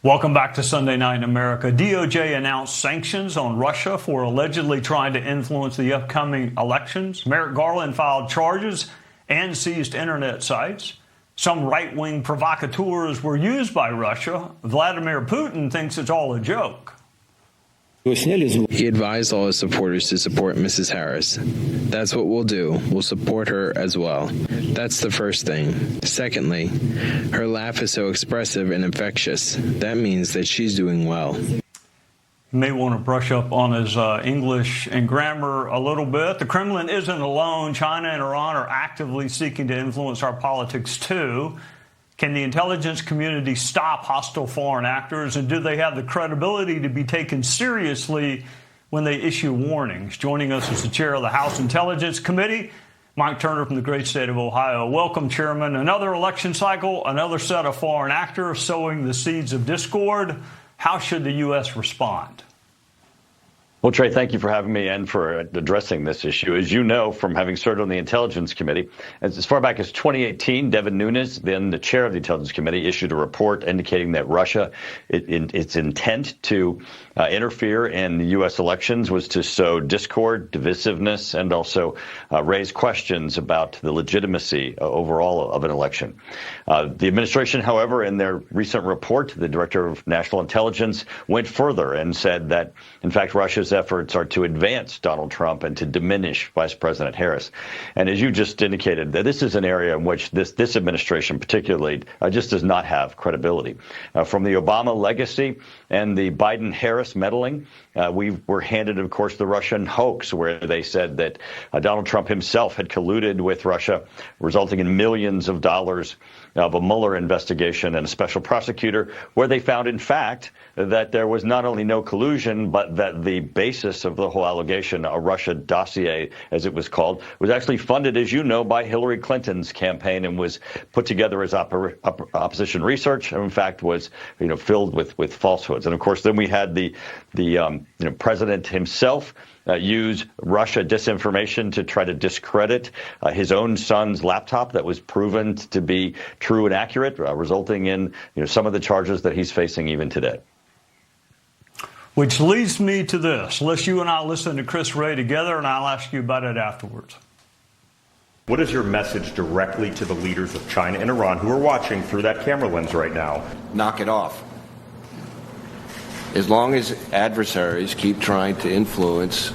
Welcome back to Sunday Night in America. DOJ announced sanctions on Russia for allegedly trying to influence the upcoming elections. Merrick Garland filed charges and seized internet sites. Some right-wing provocateurs were used by Russia. Vladimir Putin thinks it's all a joke. He advised all his supporters to support Mrs. Harris. That's what we'll do. We'll support her as well. That's the first thing. Secondly, her laugh is so expressive and infectious. That means that she's doing well. You may want to brush up on his English and grammar a little bit. The Kremlin isn't alone. China and Iran are actively seeking to influence our politics, too. Can the intelligence community stop hostile foreign actors, and do they have the credibility to be taken seriously when they issue warnings? Joining us is the chair of the House Intelligence Committee, Mike Turner from the great state of Ohio. Welcome, Chairman. Another election cycle, another set of foreign actors sowing the seeds of discord. How should the U.S. respond? Well, Trey, thank you for having me and for addressing this issue. As you know, from having served on the Intelligence Committee, as far back as 2018, Devin Nunes, then the chair of the Intelligence Committee, issued a report indicating that Russia, its intent to interfere in the U.S. elections was to sow discord, divisiveness, and also raise questions about the legitimacy overall of an election. The administration, however, in their recent report, the Director of National Intelligence went further and said that, in fact, Russia's efforts are to advance Donald Trump and to diminish Vice President Harris. And as you just indicated, that this is an area in which this administration particularly just does not have credibility. From the Obama legacy and the Biden-Harris meddling, we were handed, of course, the Russian hoax, where they said that Donald Trump himself had colluded with Russia, resulting in millions of dollars of a Mueller investigation and a special prosecutor, where they found, in fact, that there was not only no collusion, but that the basis of the whole allegation, a Russia dossier, as it was called, was actually funded, as you know, by Hillary Clinton's campaign and was put together as opposition research, and in fact was, filled with falsehoods. And of course, then we had the president himself use Russia disinformation to try to discredit his own son's laptop that was proven to be true and accurate, resulting in some of the charges that he's facing even today. Which leads me to this. Let's you and I listen to Chris Wray together, and I'll ask you about it afterwards. What is your message directly to the leaders of China and Iran who are watching through that camera lens right now? Knock it off. As long as adversaries keep trying to influence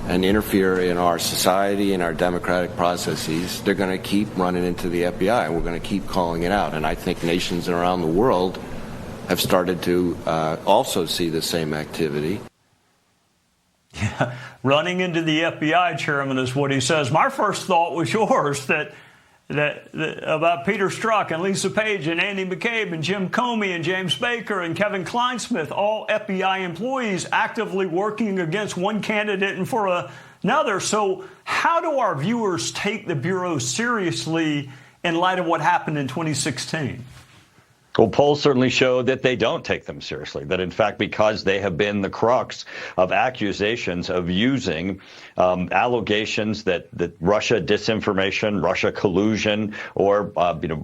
and interfere in our society and our democratic processes, they're going to keep running into the FBI, and we're going to keep calling it out. And I think nations around the world have started to also see the same activity. Yeah, running into the FBI, Chairman, is what he says. My first thought was yours, that about Peter Strzok and Lisa Page and Andy McCabe and Jim Comey and James Baker and Kevin Kleinsmith, all FBI employees actively working against one candidate and for another. So how do our viewers take the Bureau seriously in light of what happened in 2016? Well, polls certainly show that they don't take them seriously, that, in fact, because they have been the crux of accusations of using allegations that Russia disinformation, Russia collusion, or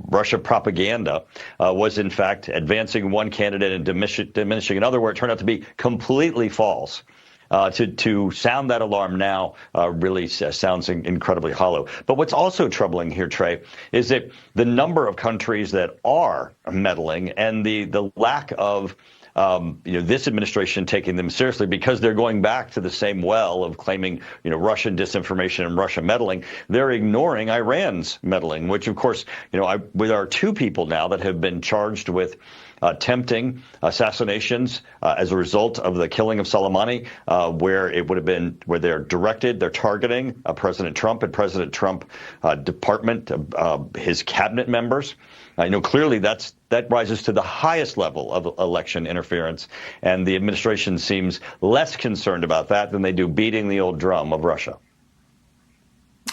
Russia propaganda was, in fact, advancing one candidate and diminishing another, where it turned out to be completely false. To sound that alarm now really sounds incredibly hollow. But what's also troubling here, Trey, is that the number of countries that are meddling and the lack of this administration taking them seriously, because they're going back to the same well of claiming Russian disinformation and Russia meddling. They're ignoring Iran's meddling, which, of course, there are two people now that have been charged with attempting assassinations as a result of the killing of Soleimani, where they're targeting President Trump and President Trump department, his cabinet members. Clearly that rises to the highest level of election interference, and the administration seems less concerned about that than they do beating the old drum of Russia.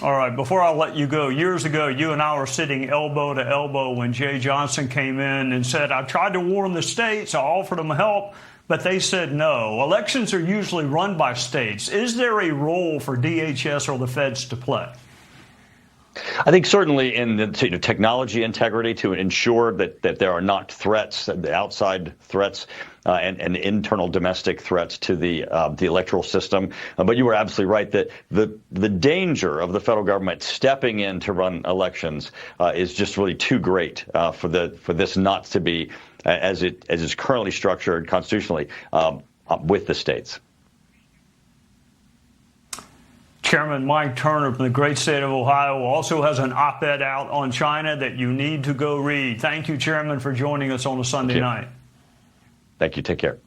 All right, before I let you go, years ago, you and I were sitting elbow to elbow when Jay Johnson came in and said, I tried to warn the states, I offered them help, but they said no. Elections are usually run by states. Is there a role for DHS or the feds to play? I think certainly in the technology integrity to ensure that there are not threats, the outside threats and internal domestic threats to the electoral system. But you were absolutely right that the danger of the federal government stepping in to run elections is just really too great for this not to be as it's currently structured constitutionally with the states. Chairman Mike Turner from the great state of Ohio also has an op-ed out on China that you need to go read. Thank you, Chairman, for joining us on a Sunday night. Thank you. Take care.